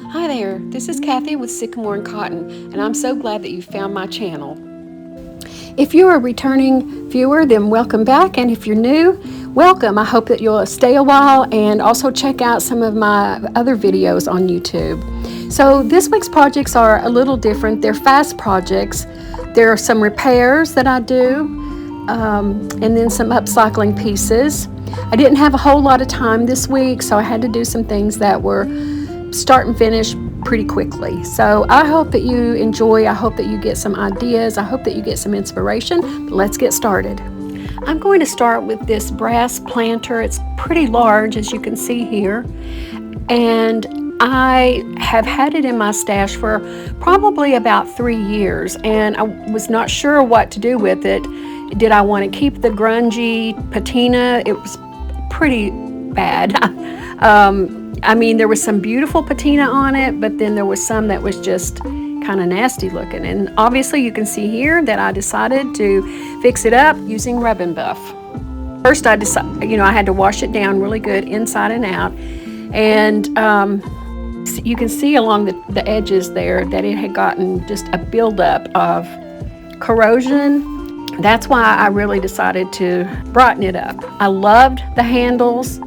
Hi there, this is Kathy with Sycamore and Cotton, and I'm so glad that you found my channel. If you're a returning viewer, then welcome back, and if you're new, welcome. I hope that you'll stay a while and also check out some of my other videos on YouTube. So this week's projects are a little different. They're fast projects. There are some repairs that I do, and then some upcycling pieces. I didn't have a whole lot of time this week, so I had to do some things that were start and finish pretty quickly. So I hope that you enjoy. I hope that you get some ideas. I hope that you get some inspiration. But let's get started. I'm going to start with this brass planter. It's pretty large, as you can see here. And I have had it in my stash for probably about 3 years, and I was not sure what to do with it. Did I want to keep the grungy patina? It was pretty bad. I mean, there was some beautiful patina on it, but then there was some that was just kind of nasty looking. And obviously you can see here that I decided to fix it up using Rub and Buff. First I decided, I had to wash it down really good inside and out. And you can see along the edges there that it had gotten just a buildup of corrosion. That's why I really decided to brighten it up. I loved the handles.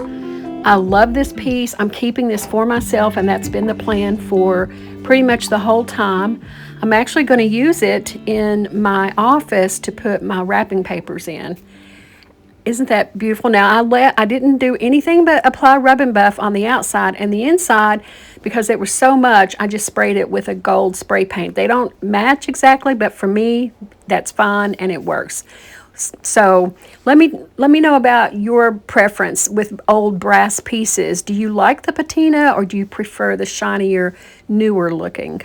I love this piece. I'm keeping this for myself, and that's been the plan for pretty much the whole time. I'm actually going to use it in my office to put my wrapping papers in. Isn't that beautiful? Now, I didn't do anything but apply Rub and Buff on the outside, and the inside, because there was so much, I just sprayed it with a gold spray paint. They don't match exactly, but for me, that's fine and it works. So let me know about your preference with old brass pieces. Do you like the patina, or do you prefer the shinier, newer looking?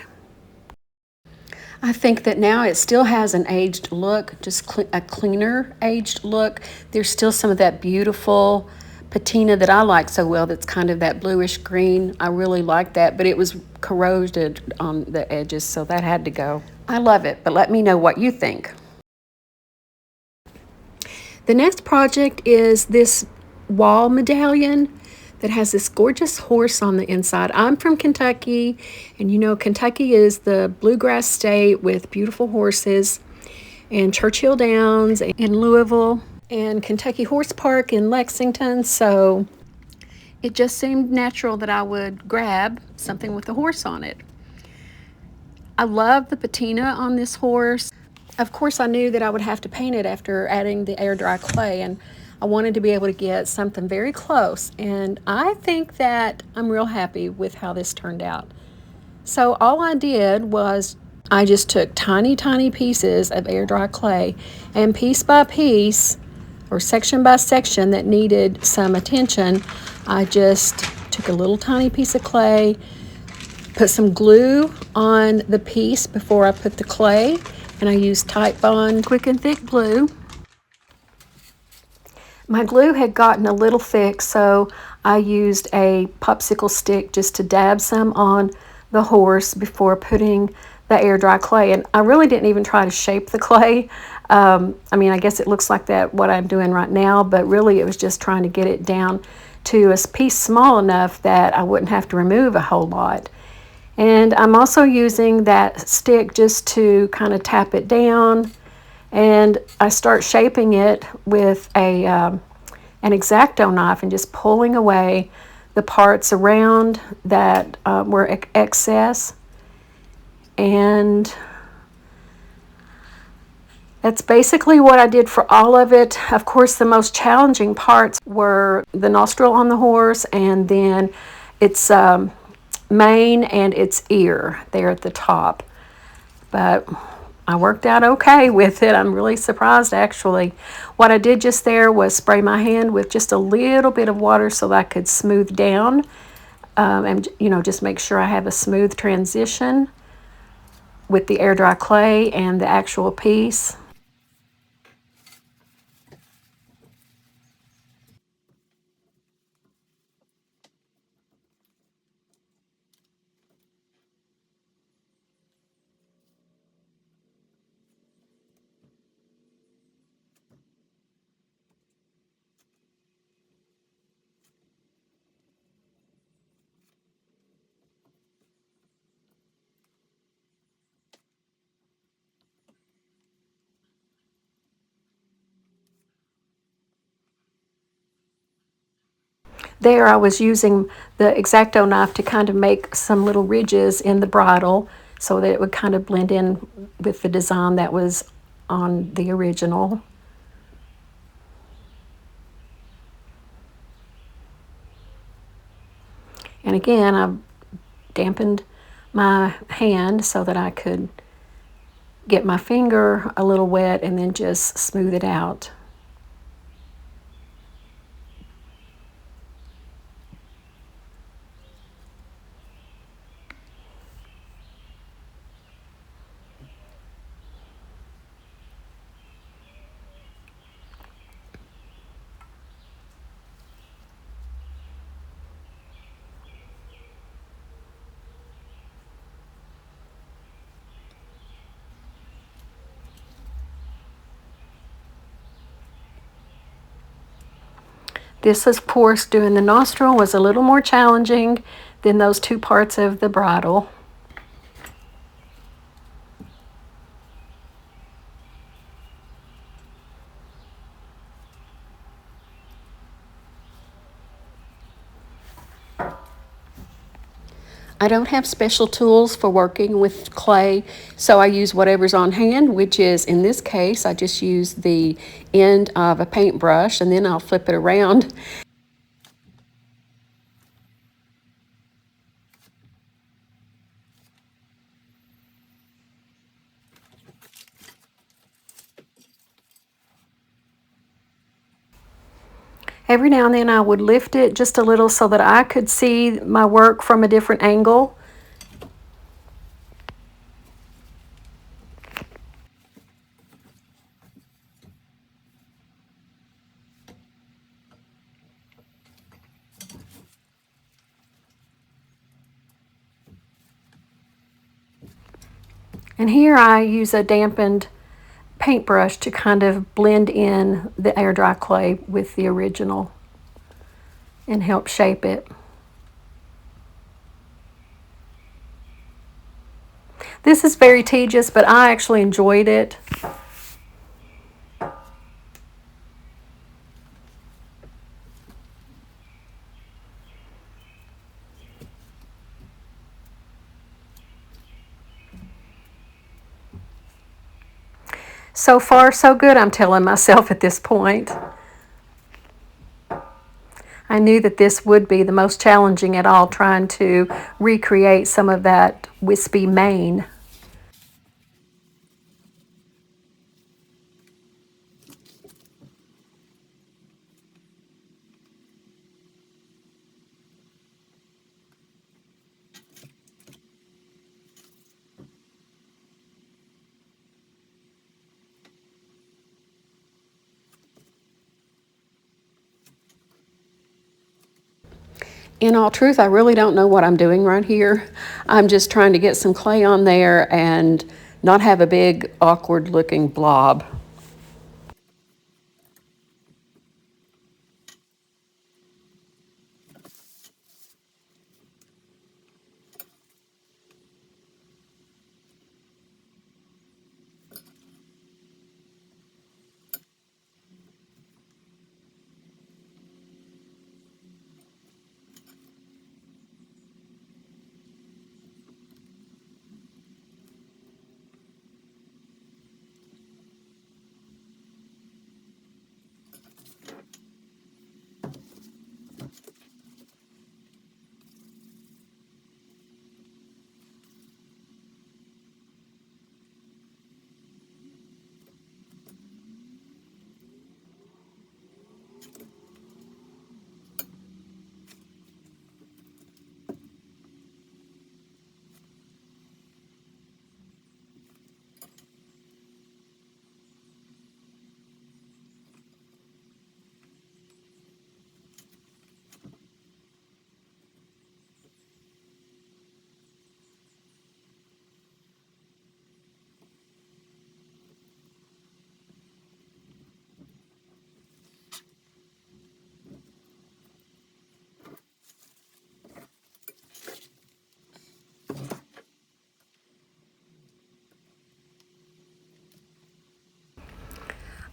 I think that now it still has an aged look, just a cleaner aged look. There's still some of that beautiful patina that I like so well, that's kind of that bluish green. I really like that, but it was corroded on the edges, so that had to go. I love it, but let me know what you think. The next project is this wall medallion that has this gorgeous horse on the inside. I'm from Kentucky, and Kentucky is the bluegrass state with beautiful horses, and Churchill Downs in Louisville, and Kentucky Horse Park in Lexington. So it just seemed natural that I would grab something with a horse on it. I love the patina on this horse. Of course, I knew that I would have to paint it after adding the air dry clay, and I wanted to be able to get something very close, and I think that I'm real happy with how this turned out. So all I did was I just took tiny pieces of air dry clay, and piece by piece, or section by section that needed some attention, I just took a little tiny piece of clay, put some glue on the piece before I put the clay, and I used Titebond Quick and Thick glue. My glue had gotten a little thick, so I used a popsicle stick just to dab some on the horse before putting the air dry clay. And I really didn't even try to shape the clay. I guess it looks like that what I'm doing right now, but really it was just trying to get it down to a piece small enough that I wouldn't have to remove a whole lot. And I'm also using that stick just to kind of tap it down, and I start shaping it with an X-Acto knife and just pulling away the parts around that were excess. And that's basically what I did for all of it. Of course, the most challenging parts were the nostril on the horse, and then its mane and its ear there at the top. But I worked out okay with it. I'm really surprised, actually. What I did just there was spray my hand with just a little bit of water so that I could smooth down, and just make sure I have a smooth transition with the air dry clay and the actual piece. there I was using the X-Acto knife to kind of make some little ridges in the bridle so that it would kind of blend in with the design that was on the original. And again, I dampened my hand so that I could get my finger a little wet and then just smooth it out. This, of course, doing the nostril was a little more challenging than those two parts of the bridle. I don't have special tools for working with clay, so I use whatever's on hand, which is, in this case, I just use the end of a paintbrush and then I'll flip it around. Every now and then I would lift it just a little so that I could see my work from a different angle. And here I use a dampened paintbrush to kind of blend in the air dry clay with the original and help shape it. This is very tedious, but I actually enjoyed it. So far, so good, I'm telling myself at this point. I knew that this would be the most challenging at all, trying to recreate some of that wispy mane. In all truth, I really don't know what I'm doing right here. I'm just trying to get some clay on there and not have a big, awkward looking blob.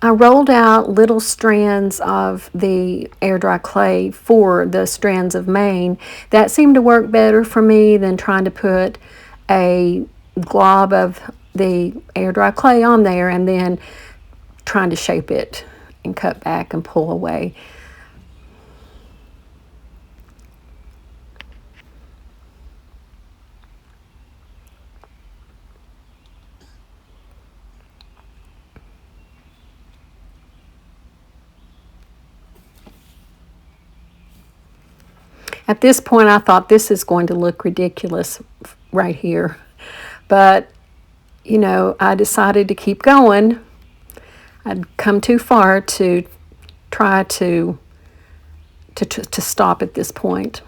I rolled out little strands of the air dry clay for the strands of mane. That seemed to work better for me than trying to put a glob of the air dry clay on there and then trying to shape it and cut back and pull away. At this point, I thought this is going to look ridiculous right here. But, you know, I decided to keep going. I'd come too far to try to stop at this point.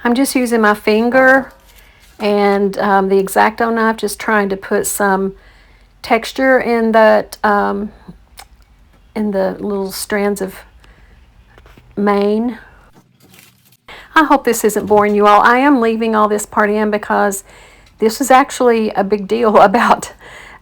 I'm just using my finger and the X-Acto knife, just trying to put some texture in that in the little strands of mane. I hope this isn't boring you all. I am leaving all this part in because this is actually a big deal about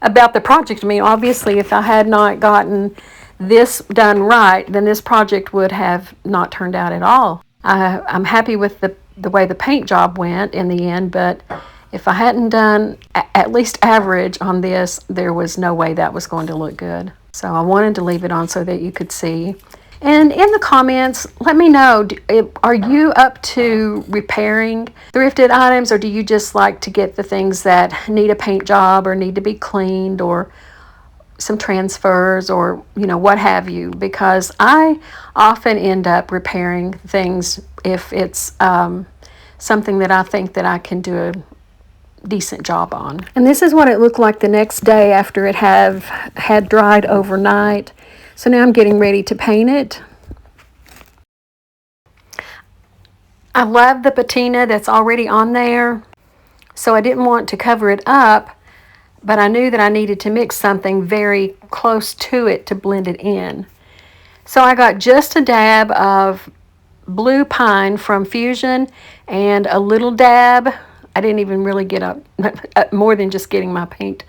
the project to me. Obviously, if I had not gotten this done right, then this project would have not turned out at all. I'm happy with the way the paint job went in the end, but if I hadn't done at least average on this, there was no way that was going to look good. So I wanted to leave it on so that you could see. And in the comments, let me know, are you up to repairing thrifted items, or do you just like to get the things that need a paint job or need to be cleaned or some transfers or, you know, what have you? Because I often end up repairing things if it's something that I think that I can do a decent job on. And this is what it looked like the next day after it had dried overnight. So now I'm getting ready to paint it. I love the patina that's already on there, so I didn't want to cover it up, but I knew that I needed to mix something very close to it to blend it in. So I got just a dab of blue pine from Fusion and a little dab. I didn't even really get more than just getting my paint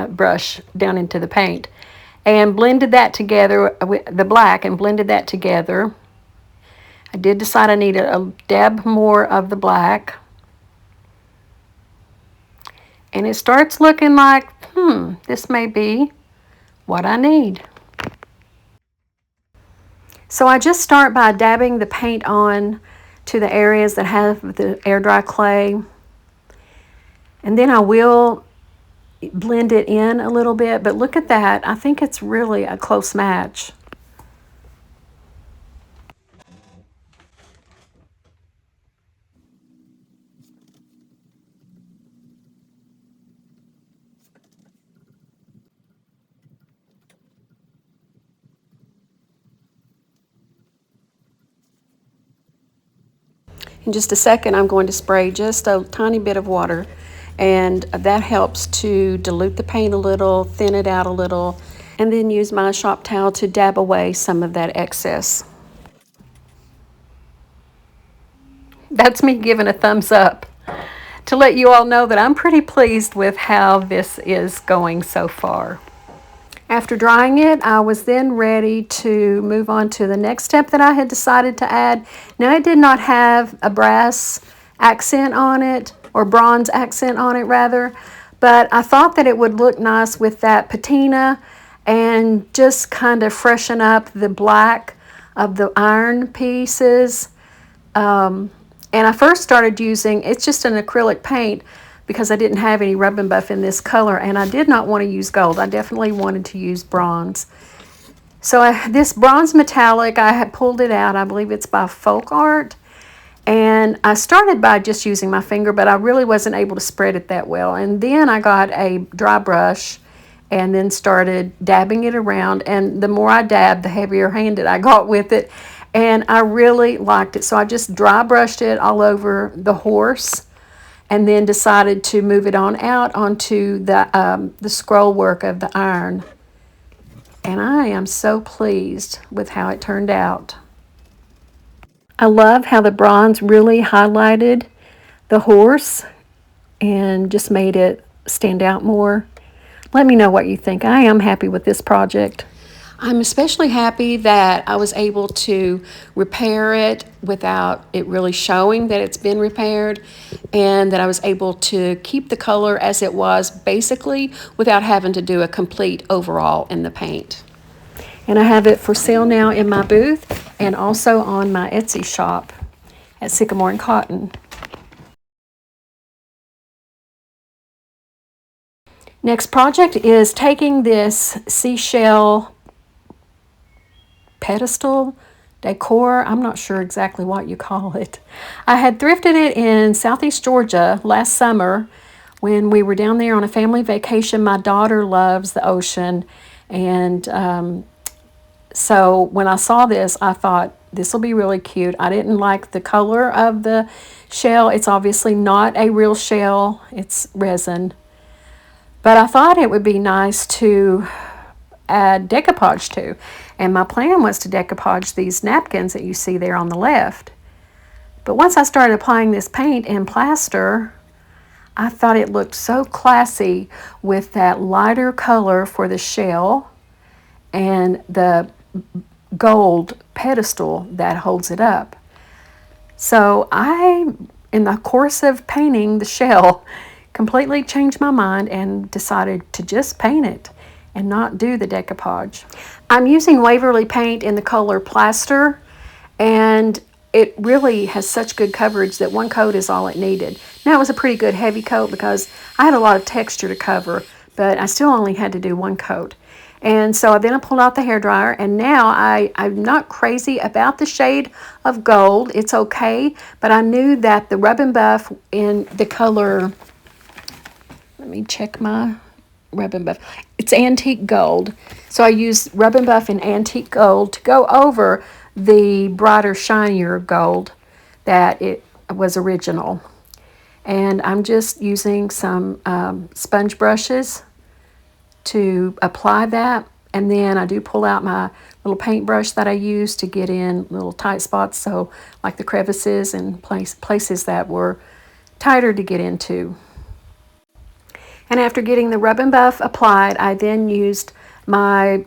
brush down into the paint, and blended that together with the black and blended that together. I did decide I needed a dab more of the black, and it starts looking like, this may be what I need. So I just start by dabbing the paint on to the areas that have the air dry clay, and then I will blend it in a little bit. But look at that, I think it's really a close match. In just a second, I'm going to spray just a tiny bit of water, and that helps to dilute the paint a little, thin it out a little, and then use my shop towel to dab away some of that excess. That's me giving a thumbs up to let you all know that I'm pretty pleased with how this is going so far. After drying it, I was then ready to move on to the next step that I had decided to add. Now, it did not have a brass accent on it, or bronze accent on it rather, but I thought that it would look nice with that patina and just kind of freshen up the black of the iron pieces. And I first started using, it's just an acrylic paint, because I didn't have any rub and buff in this color, and I did not want to use gold. I definitely wanted to use bronze. So this bronze metallic, I had pulled it out. I believe it's by Folk Art. And I started by just using my finger, but I really wasn't able to spread it that well. And then I got a dry brush and then started dabbing it around. And the more I dabbed, the heavier handed I got with it. And I really liked it. So I just dry brushed it all over the horse, and then decided to move it on out onto the scroll work of the iron. And I am so pleased with how it turned out. I love how the bronze really highlighted the horse and just made it stand out more. Let me know what you think. I am happy with this project. I'm especially happy that I was able to repair it without it really showing that it's been repaired, and that I was able to keep the color as it was basically without having to do a complete overhaul in the paint. And I have it for sale now in my booth and also on my Etsy shop at Sycamore and Cotton. Next project is taking this seashell pedestal, decor, I'm not sure exactly what you call it. I had thrifted it in Southeast Georgia last summer when we were down there on a family vacation. My daughter loves the ocean, and so when I saw this, I thought this will be really cute. I didn't like the color of the shell. It's obviously not a real shell, it's resin. But I thought it would be nice to add decoupage to. And my plan was to decoupage these napkins that you see there on the left. But once I started applying this paint and plaster, I thought it looked so classy with that lighter color for the shell and the gold pedestal that holds it up. So I, in the course of painting the shell, completely changed my mind and decided to just paint it and not do the decoupage. I'm using Waverly paint in the color Plaster, and it really has such good coverage that one coat is all it needed. Now, it was a pretty good heavy coat because I had a lot of texture to cover, but I still only had to do one coat. And so then I pulled out the hairdryer, and now I'm not crazy about the shade of gold. It's okay, but I knew that the rub and buff in the color, let me check my rub and buff. It's antique gold. So I used rub and buff in antique gold to go over the brighter, shinier gold that it was original. And I'm just using some sponge brushes to apply that. And then I do pull out my little paintbrush that I use to get in little tight spots, so like the crevices and places that were tighter to get into. And after getting the rub and buff applied, I then used my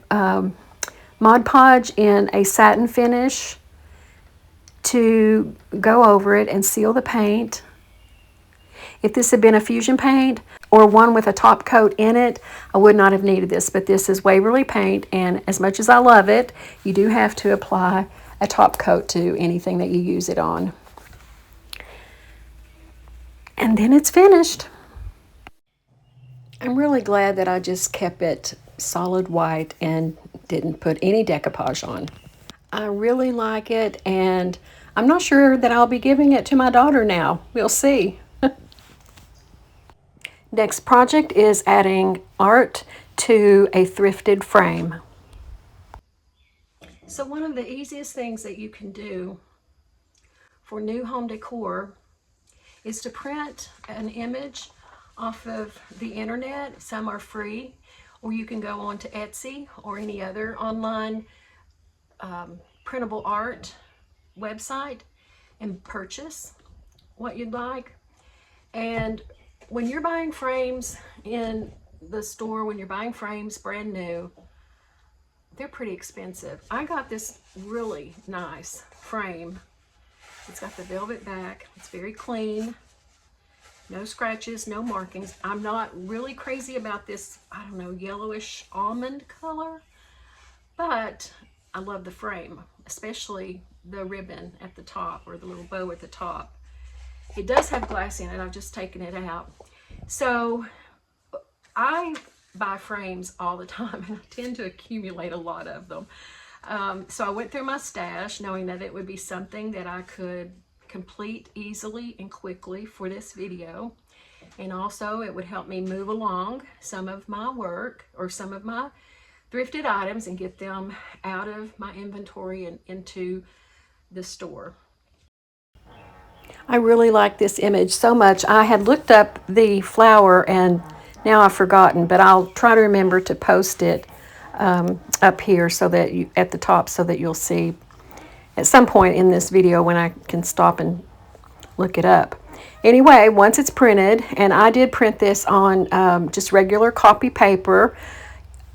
Mod Podge in a satin finish to go over it and seal the paint. If this had been a fusion paint or one with a top coat in it, I would not have needed this, but this is Waverly paint, and as much as I love it, you do have to apply a top coat to anything that you use it on. And then it's finished. I'm really glad that I just kept it solid white and didn't put any decoupage on. I really like it, and I'm not sure that I'll be giving it to my daughter now. We'll see. Next project is adding art to a thrifted frame. So one of the easiest things that you can do for new home decor is to print an image off of the internet. Some are free, or you can go on to Etsy or any other online printable art website and purchase what you'd like. And when you're buying frames in the store, when you're buying frames brand new, they're pretty expensive. I got this really nice frame. It's got the velvet back. It's very clean. No scratches, no markings. I'm not really crazy about this, I don't know, yellowish almond color, but I love the frame, especially the ribbon at the top, or the little bow at the top. It does have glass in it. I've just taken it out. So I buy frames all the time, and I tend to accumulate a lot of them. So I went through my stash knowing that it would be something that I could complete easily and quickly for this video. And also it would help me move along some of my work, or some of my thrifted items, and get them out of my inventory and into the store. I really like this image so much. I had looked up the flower and now I've forgotten, but I'll try to remember to post it up here so that you, at the top, so that you'll see at some point in this video when I can stop and look it up. Anyway, once it's printed, and I did print this on just regular copy paper.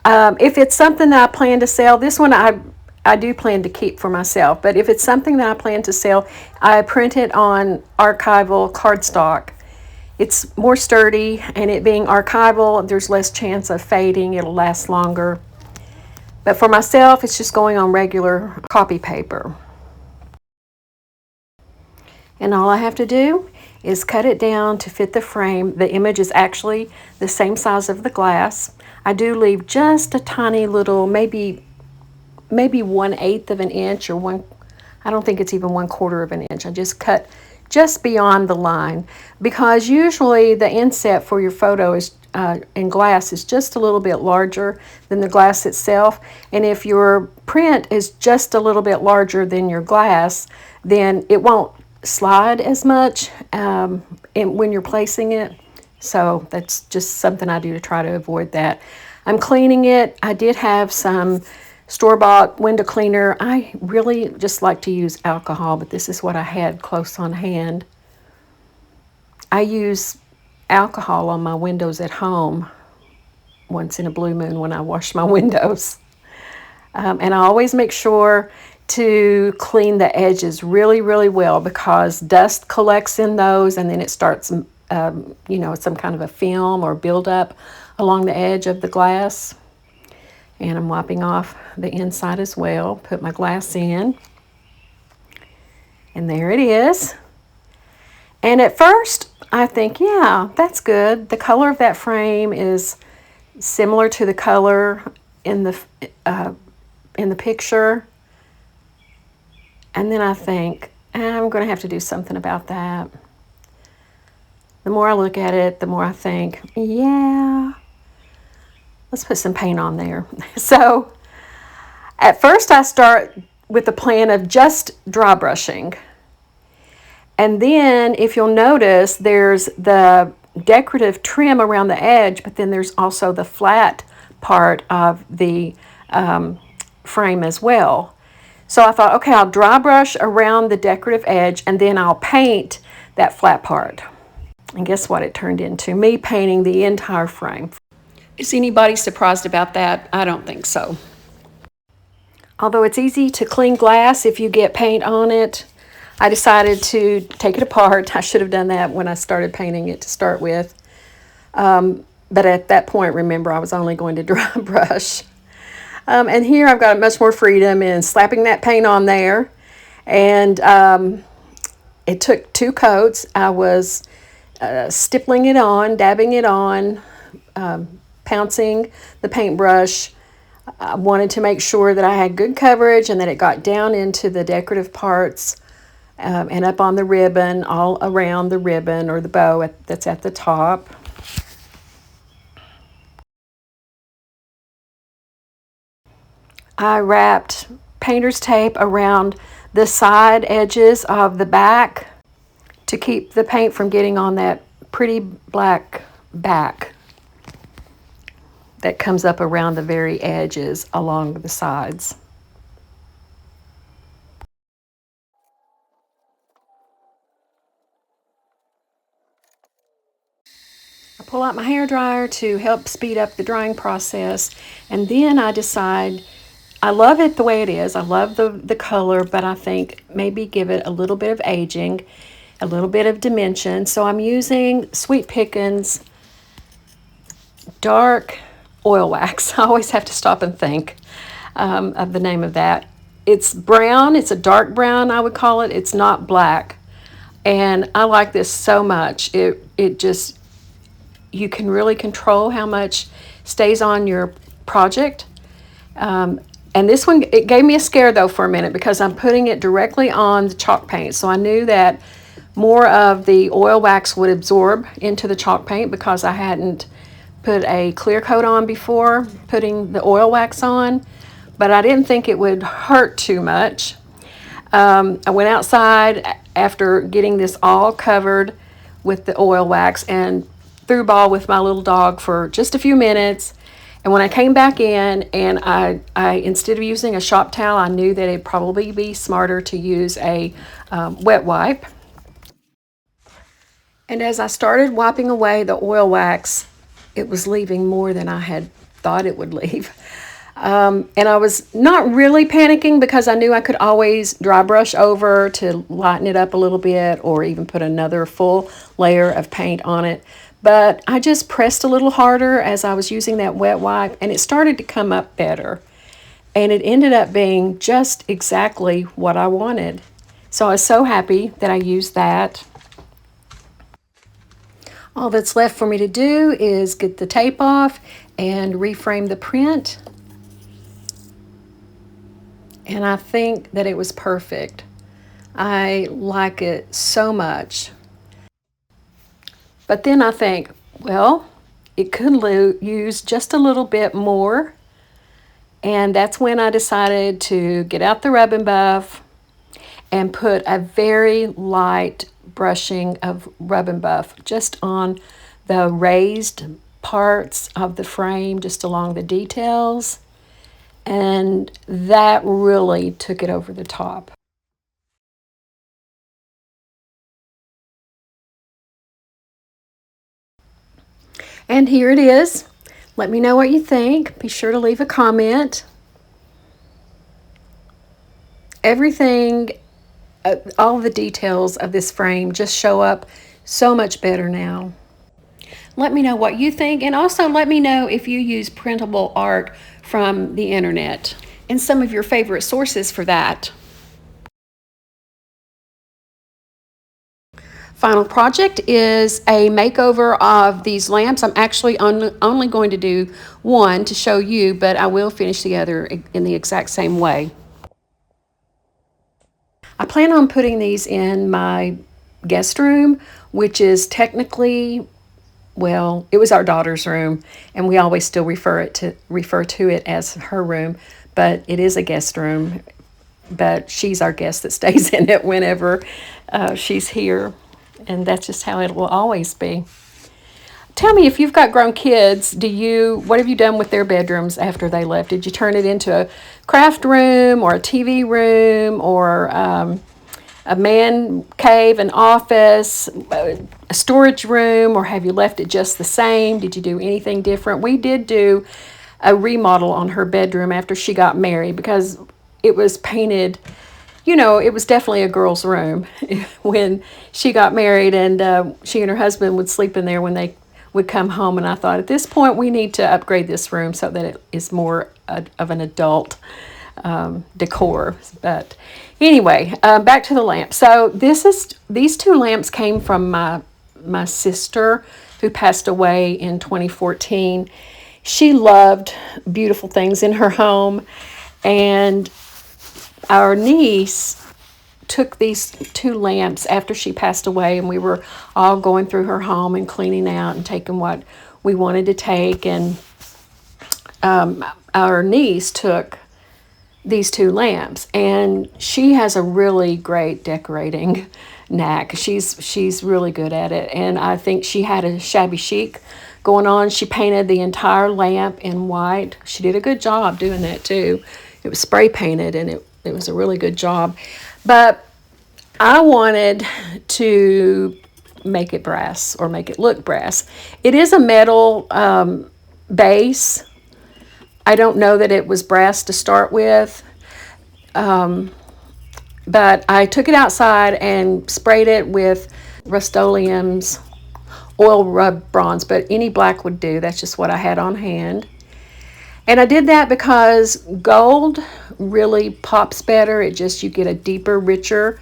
If it's something that I plan to sell, this one I do plan to keep for myself, but if it's something that I plan to sell, I print it on archival cardstock. It's more sturdy, and it being archival, there's less chance of fading. It'll last longer. But for myself, it's just going on regular copy paper. And all I have to do is cut it down to fit the frame. The image is actually the same size of the glass. I do leave just a tiny little, maybe 1/8 of an inch, or one, I don't think it's even 1/4 of an inch. I just cut just beyond the line, because usually the inset for your photo is in glass is just a little bit larger than the glass itself. And if your print is just a little bit larger than your glass, then it won't slide as much when you're placing it. So that's just something I do to try to avoid that. I'm cleaning it. I did have some store-bought window cleaner. I really just like to use alcohol, but this is what I had close on hand. I use alcohol on my windows at home once in a blue moon when I wash my windows. And I always make sure to clean the edges really, really well, because dust collects in those, and then it starts, some kind of a film or buildup along the edge of the glass. And I'm wiping off the inside as well. Put my glass in. And there it is. And at first, I think, yeah, that's good. The color of that frame is similar to the color in the picture. And then I think, I'm going to have to do something about that. The more I look at it, the more I think, yeah, let's put some paint on there. So at first I start with the plan of just dry brushing. And then if you'll notice, there's the decorative trim around the edge, but then there's also the flat part of the frame as well. So I thought, okay, I'll dry brush around the decorative edge, and then I'll paint that flat part. And guess what it turned into? Me painting the entire frame. Is anybody surprised about that? I don't think so. Although it's easy to clean glass if you get paint on it, I decided to take it apart. I should have done that when I started painting it to start with. But at that point, remember, I was only going to dry brush. And here I've got much more freedom in slapping that paint on there. And it took 2 coats. I was stippling it on, dabbing it on, pouncing the paintbrush. I wanted to make sure that I had good coverage and that it got down into the decorative parts and up on the ribbon, all around the ribbon or the bow that's at the top. I wrapped painter's tape around the side edges of the back to keep the paint from getting on that pretty black back that comes up around the very edges along the sides. I pull out my hair dryer to help speed up the drying process, and then I decide I love it the way it is. I love the color, but I think maybe give it a little bit of aging, a little bit of dimension. So I'm using Sweet Pickens dark oil wax. I always have to stop and think of the name of that. It's brown. It's a dark brown, I would call it. It's not black. And I like this so much. It just, you can really control how much stays on your project. And this one, it gave me a scare though for a minute because I'm putting it directly on the chalk paint. So I knew that more of the oil wax would absorb into the chalk paint because I hadn't put a clear coat on before putting the oil wax on. But I didn't think it would hurt too much. I went outside after getting this all covered with the oil wax and threw ball with my little dog for just a few minutes. And when I came back in and I instead of using a shop towel, I knew that it'd probably be smarter to use a wet wipe. And as I started wiping away the oil wax, it was leaving more than I had thought it would leave. And I was not really panicking because I knew I could always dry brush over to lighten it up a little bit or even put another full layer of paint on it. But I just pressed a little harder as I was using that wet wipe and it started to come up better. And it ended up being just exactly what I wanted. So I was so happy that I used that. All that's left for me to do is get the tape off and reframe the print. And I think that it was perfect. I like it so much. But then I think, well, it could use just a little bit more. And that's when I decided to get out the rub and buff and put a very light brushing of rub and buff just on the raised parts of the frame, just along the details. And that really took it over the top. And here it is. Let me know what you think. Be sure to leave a comment. Everything, all the details of this frame just show up so much better now. Let me know what you think, and also let me know if you use printable art from the internet and some of your favorite sources for that. Final project is a makeover of these lamps. I'm actually only going to do one to show you, but I will finish the other in the exact same way. I plan on putting these in my guest room, which is technically, well, it was our daughter's room, and we always still refer to it as her room, but it is a guest room. But she's our guest that stays in it whenever she's here, and that's just how it will always be. Tell me, if you've got grown kids, what have you done with their bedrooms after they left? Did you turn it into a craft room or a TV room or a man cave, an office, a storage room, or have you left it just the same? Did you do anything different? We did do a remodel on her bedroom after she got married because it was painted, it was definitely a girl's room when she got married, and she and her husband would sleep in there when they would come home. And I thought, at this point, we need to upgrade this room so that it is more of an adult decor. But anyway, back to the lamp. So these two lamps came from my sister who passed away in 2014. She loved beautiful things in her home, and our niece took these two lamps after she passed away, and we were all going through her home and cleaning out and taking what we wanted to take. And our niece took these two lamps, and she has a really great decorating knack. She's really good at it, and I think she had a shabby chic going on. She painted the entire lamp in white. She did a good job doing that too. It was spray painted, and it was a really good job. But I wanted to make it brass, or make it look brass. It is a metal base. I don't know that it was brass to start with, but I took it outside and sprayed it with Rust-Oleum's oil rub bronze, but any black would do. That's just what I had on hand. And I did that because gold really pops better. You get a deeper, richer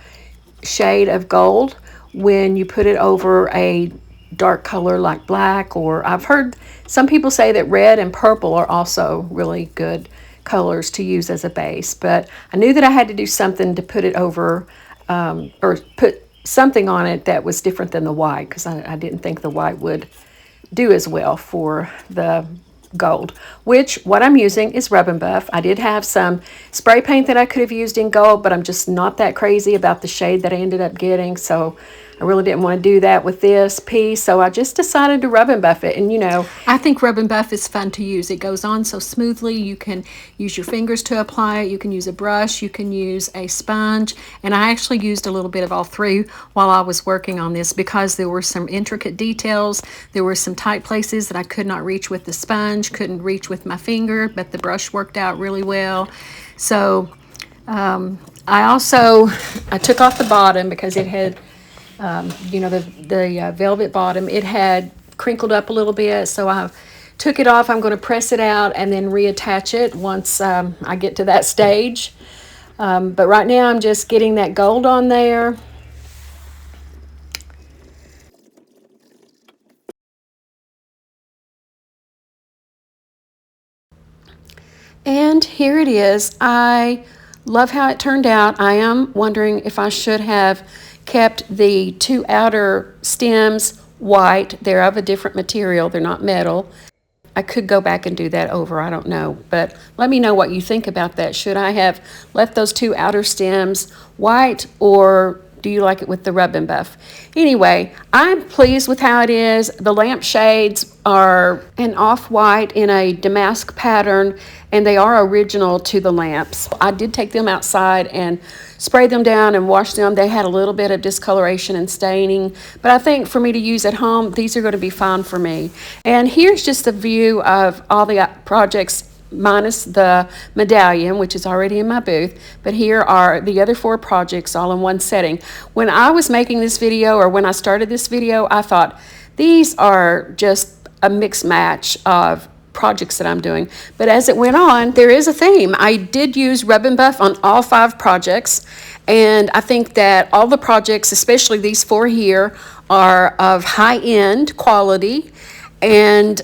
shade of gold when you put it over a dark color like black, or I've heard some people say that red and purple are also really good colors to use as a base. But I knew that I had to do something to put it over, or put something on it that was different than the white, because I didn't think the white would do as well for the gold, which what I'm using is Rub and Buff. I did have some spray paint that I could have used in gold, but I'm just not that crazy about the shade that I ended up getting, so I really didn't want to do that with this piece, so I just decided to Rub and Buff it. And I think Rub and Buff is fun to use. It goes on so smoothly. You can use your fingers to apply it. You can use a brush. You can use a sponge. And I actually used a little bit of all three while I was working on this, because there were some intricate details. There were some tight places that I could not reach with the sponge, couldn't reach with my finger, but the brush worked out really well. So I took off the bottom because it had the velvet bottom, it had crinkled up a little bit, so I took it off. I'm going to press it out and then reattach it once I get to that stage. But right now I'm just getting that gold on there. And here it is. I love how it turned out. I am wondering if I should have kept the two outer stems white. They're of a different material. They're not metal. I could go back and do that over. I don't know. But let me know what you think about that. Should I have left those two outer stems white, or do you like it with the Rub and Buff? Anyway, I'm pleased with how it is. The lamp shades are an off-white in a damask pattern, and they are original to the lamps. I did take them outside and spray them down and wash them. They had a little bit of discoloration and staining, but I think for me to use at home, these are going to be fine for me. And here's just a view of all the projects minus the medallion, which is already in my booth. But here are the other 4 projects all in one setting. When I was making this video, or when I started this video, I thought these are just a mixed match of projects that I'm doing. But as it went on, there is a theme. I did use Rub and Buff on all 5 projects, and I think that all the projects, especially these 4 here, are of high-end quality. And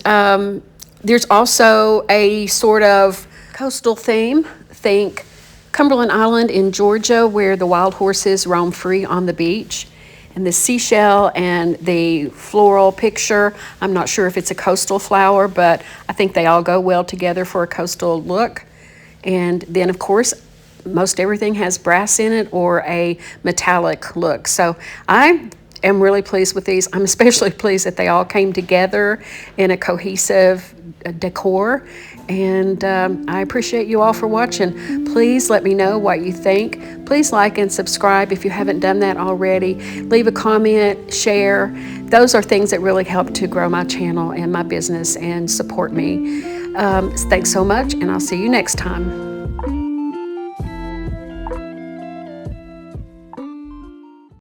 there's also a sort of coastal theme. Think Cumberland Island in Georgia, where the wild horses roam free on the beach. And the seashell and the floral picture, I'm not sure if it's a coastal flower, but I think they all go well together for a coastal look. And then, of course, most everything has brass in it or a metallic look. So I am really pleased with these. I'm especially pleased that they all came together in a cohesive decor. And I appreciate you all for watching. Please let me know what you think. Please like and subscribe if you haven't done that already. Leave a comment, share. Those are things that really help to grow my channel and my business and support me. Thanks so much, and I'll see you next time.